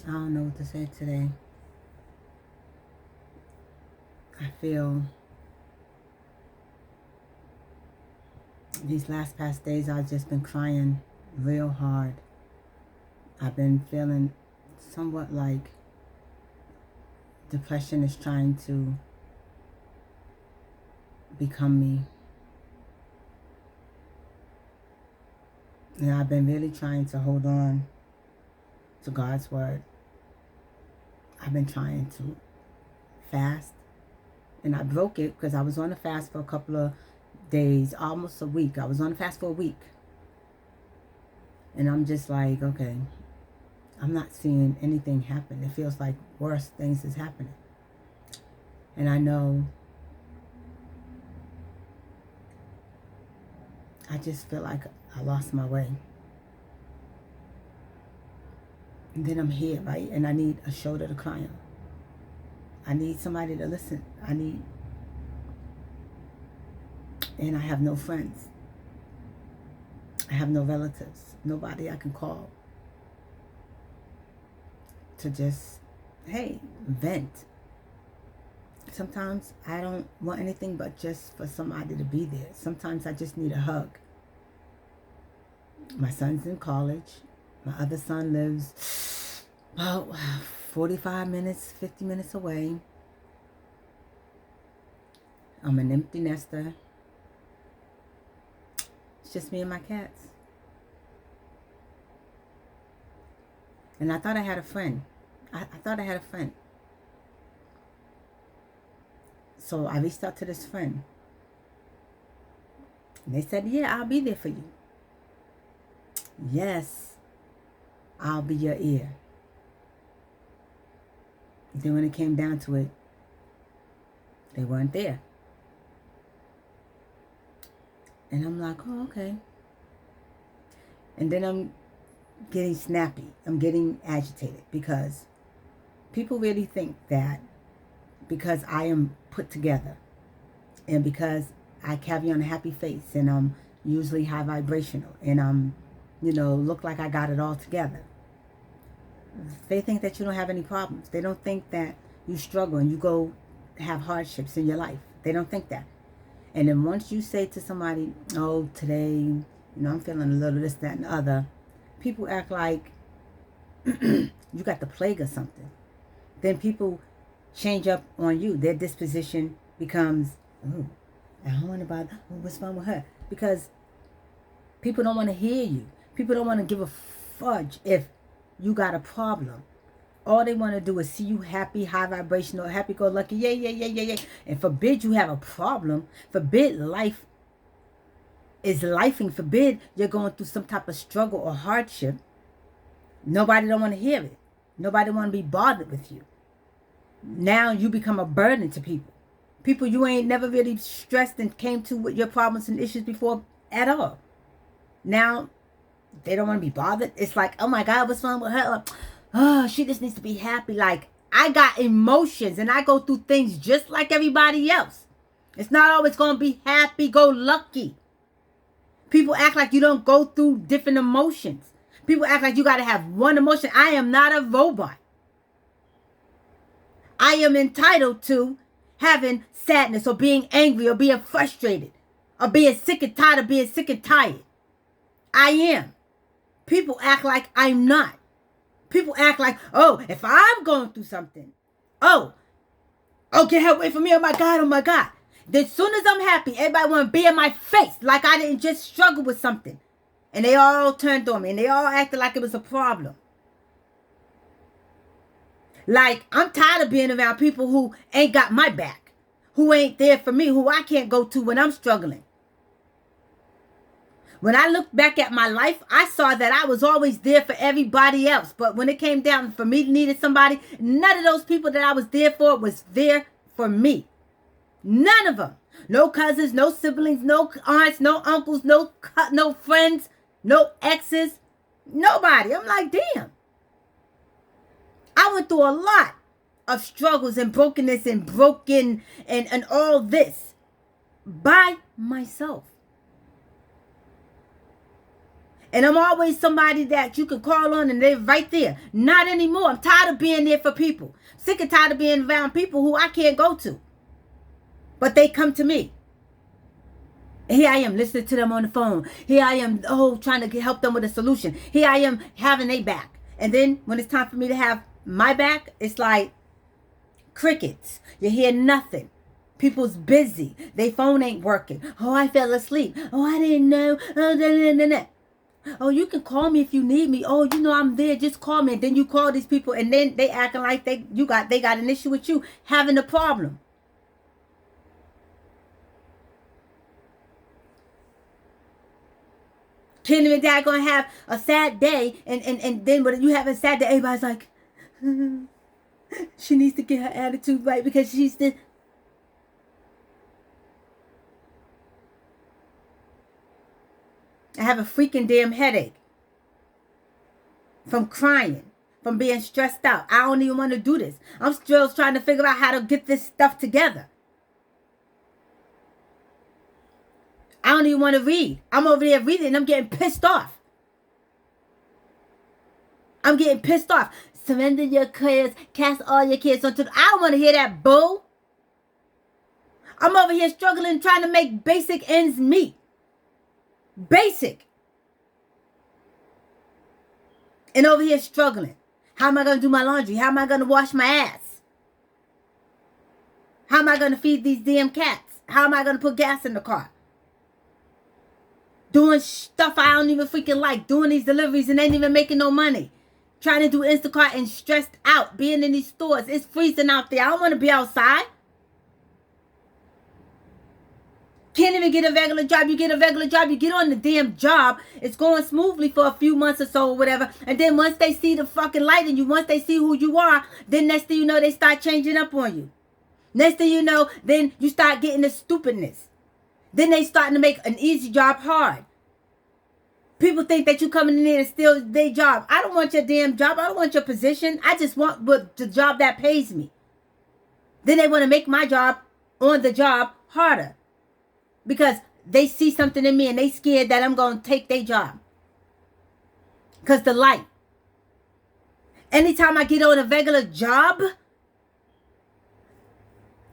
I don't know what to say today. I feel these last past days I've just been crying real hard. I've been feeling somewhat like depression is trying to become me. And I've been really trying to hold on to God's word. I've been trying to fast. And I broke it because I was on a fast for a couple of days, almost a week. I was on a fast for a week. And I'm just like, okay, I'm not seeing anything happen. It feels like worse things is happening. And I know, I just feel like I lost my way. And then I'm here, right? And I need a shoulder to cry on. I need somebody to listen. And I have no friends. I have no relatives. Nobody I can call to just, hey, vent. Sometimes I don't want anything but just for somebody to be there. Sometimes I just need a hug. My son's in college. My other son lives about 45 minutes, 50 minutes away. I'm an empty nester. It's just me and my cats. And I thought I had a friend. I thought I had a friend. So I reached out to this friend. And they said, yeah, I'll be there for you. Yes, I'll be your ear. Then when it came down to it, they weren't there. And I'm like, oh, okay. And then I'm getting snappy. I'm getting agitated because people really think that because I am put together and because I carry on a happy face and I'm usually high vibrational and I'm, look like I got it all together. They think that you don't have any problems. They don't think that you struggle and you go have hardships in your life. They don't think that. And then once you say to somebody, oh, today, I'm feeling a little this, that, and the other, people act like you got the plague or something. Then people change up on you. Their disposition becomes, oh, I don't want to bother. Oh, what's wrong with her? Because people don't want to hear you. People don't want to give a fudge if you got a problem. All they want to do is see you happy, high vibrational, happy-go-lucky, yeah. And forbid you have a problem. Forbid life is lifing. Forbid you're going through some type of struggle or hardship. Nobody don't want to hear it. Nobody want to be bothered with you. Now you become a burden to people. People you ain't never really stressed and came to with your problems and issues before at all. Now they don't want to be bothered. It's like, oh my God, what's wrong with her? Oh, she just needs to be happy. Like, I got emotions and I go through things just like everybody else. It's not always going to be happy-go-lucky. People act like you don't go through different emotions. People act like you got to have one emotion. I am not a robot. I am entitled to having sadness or being angry or being frustrated or being sick and tired of being sick and tired. I am. People act like I'm not. People act like, oh, if I'm going through something, oh, get her away from me, oh my God. Then as soon as I'm happy, everybody want to be in my face like I didn't just struggle with something. And they all turned on me and they all acted like it was a problem. Like, I'm tired of being around people who ain't got my back, who ain't there for me, who I can't go to when I'm struggling. When I look back at my life, I saw that I was always there for everybody else. But when it came down for me to need somebody, none of those people that I was there for was there for me. None of them. No cousins, no siblings, no aunts, no uncles, no friends, no exes. Nobody. I'm like, damn. I went through a lot of struggles and brokenness and and all this by myself. And I'm always somebody that you can call on and they're right there. Not anymore. I'm tired of being there for people. Sick and tired of being around people who I can't go to. But they come to me. And here I am listening to them on the phone. Here I am, trying to help them with a solution. Here I am having their back. And then when it's time for me to have my back, it's like crickets. You hear nothing. People's busy. Their phone ain't working. Oh, I fell asleep. Oh, I didn't know. Oh, you can call me if you need me. Oh, I'm there. Just call me. And then you call these people, and then they acting like they got an issue with you having a problem. Kenny and Dad gonna have a sad day, and then when you have a sad day, everybody's like, she needs to get her attitude right because she's the. I have a freaking damn headache from crying, from being stressed out. I don't even want to do this. I'm still trying to figure out how to get this stuff together. I don't even want to read. I'm over there reading and I'm getting pissed off. I'm getting pissed off. Surrender your cares, cast all your cares onto I don't want to hear that bull. I'm over here struggling, trying to make basic ends meet. Basic. And over here struggling. How am I going to do my laundry? How am I going to wash my ass? How am I going to feed these damn cats? How am I going to put gas in the car? Doing stuff I don't even freaking like. Doing these deliveries and ain't even making no money. Trying to do Instacart and stressed out. Being in these stores. It's freezing out there. I don't want to be outside. Can't even get a regular job. You get a regular job. You get on the damn job. It's going smoothly for a few months or so or whatever. And then once they see the fucking light in you, once they see who you are, then next thing you know, they start changing up on you. Next thing you know, then you start getting the stupidness. Then they starting to make an easy job hard. People think that you coming in there and steal their job. I don't want your damn job. I don't want your position. I just want the job that pays me. Then they want to make my job on the job harder. Because they see something in me and they scared that I'm going to take their job. Because the light. Anytime I get on a regular job,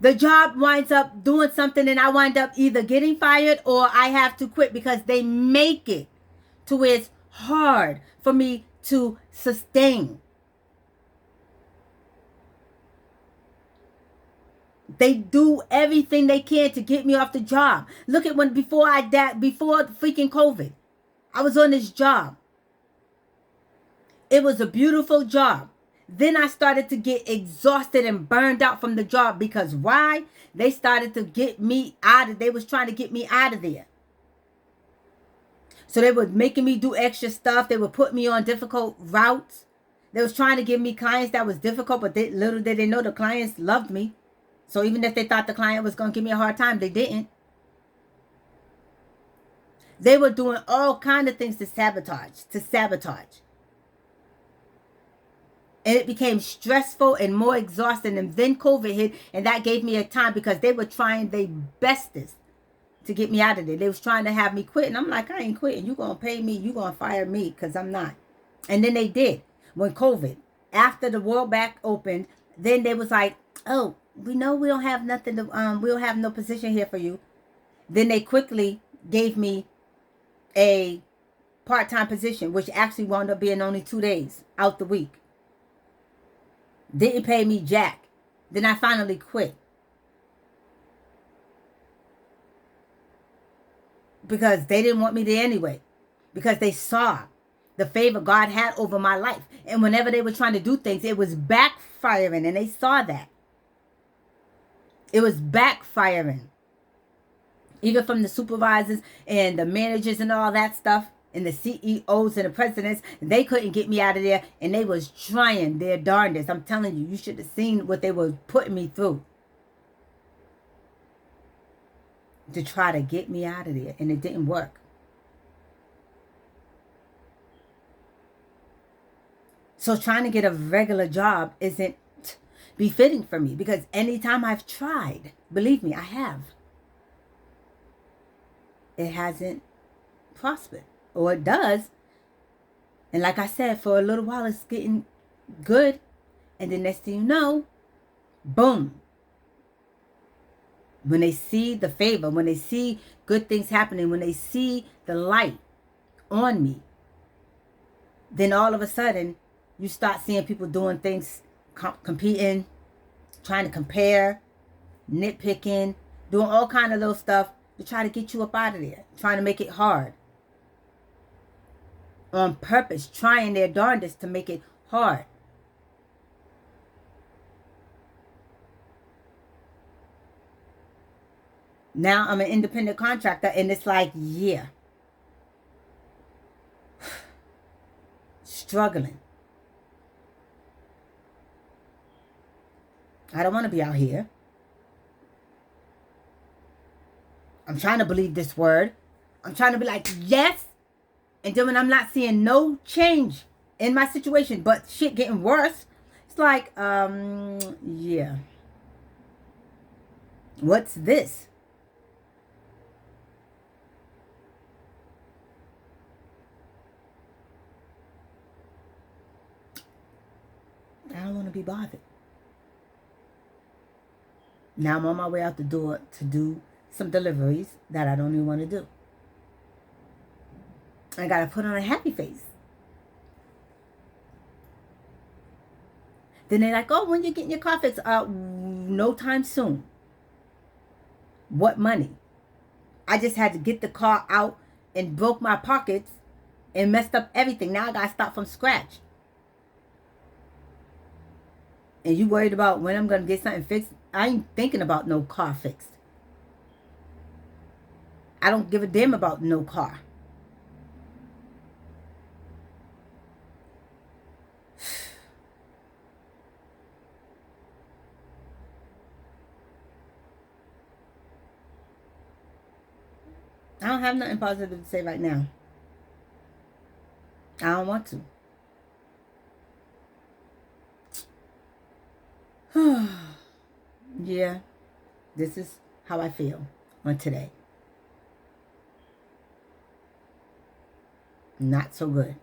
the job winds up doing something and I wind up either getting fired or I have to quit because they make it to where it's hard for me to sustain. They do everything they can to get me off the job. Look at before freaking COVID, I was on this job. It was a beautiful job. Then I started to get exhausted and burned out from the job because why? They started to get me they was trying to get me out of there. So they were making me do extra stuff. They would put me on difficult routes. They was trying to give me clients that was difficult, but little did they know the clients loved me. So even if they thought the client was going to give me a hard time, they didn't. They were doing all kinds of things to sabotage. And it became stressful and more exhausting. And then COVID hit, and that gave me a time because they were trying their bestest to get me out of there. They was trying to have me quit. And I'm like, I ain't quitting. You going to pay me. You going to fire me because I'm not. And then they did. When COVID, after the world back opened, then they was like, oh, we know we don't have nothing to, we don't have no position here for you. Then they quickly gave me a part-time position, which actually wound up being only 2 days out the week. Didn't pay me jack. Then I finally quit. Because they didn't want me there anyway. Because they saw the favor God had over my life. And whenever they were trying to do things, it was backfiring. And they saw that. It was backfiring. Even from the supervisors and the managers and all that stuff. And the CEOs and the presidents. They couldn't get me out of there. And they was trying their darndest. I'm telling you, you should have seen what they were putting me through. To try to get me out of there. And it didn't work. So trying to get a regular job isn't befitting for me. Because anytime I've tried, believe me, I have. It hasn't prospered. Or it does, And like I said, for a little while it's getting good. And the next thing you know, boom. When they see the favor, when they see good things happening, when they see the light on me, then all of a sudden you start seeing people doing things, competing, trying to compare, nitpicking, doing all kind of little stuff to try to get you up out of there, trying to make it hard. On purpose, trying their darndest to make it hard. Now I'm an independent contractor and it's like, yeah. Struggling. I don't want to be out here. I'm trying to believe this word. I'm trying to be like, yes. And then when I'm not seeing no change in my situation, but shit getting worse, it's like, yeah. What's this? I don't want to be bothered. Now I'm on my way out the door to do some deliveries that I don't even want to do. I got to put on a happy face. Then they're like, oh, when you getting your car fixed? No time soon. What money? I just had to get the car out and broke my pockets and messed up everything. Now I got to start from scratch. And you worried about when I'm going to get something fixed? I ain't thinking about no car fixed. I don't give a damn about no car. I don't have nothing positive to say right now. I don't want to. Yeah, this is how I feel on today. Not so good.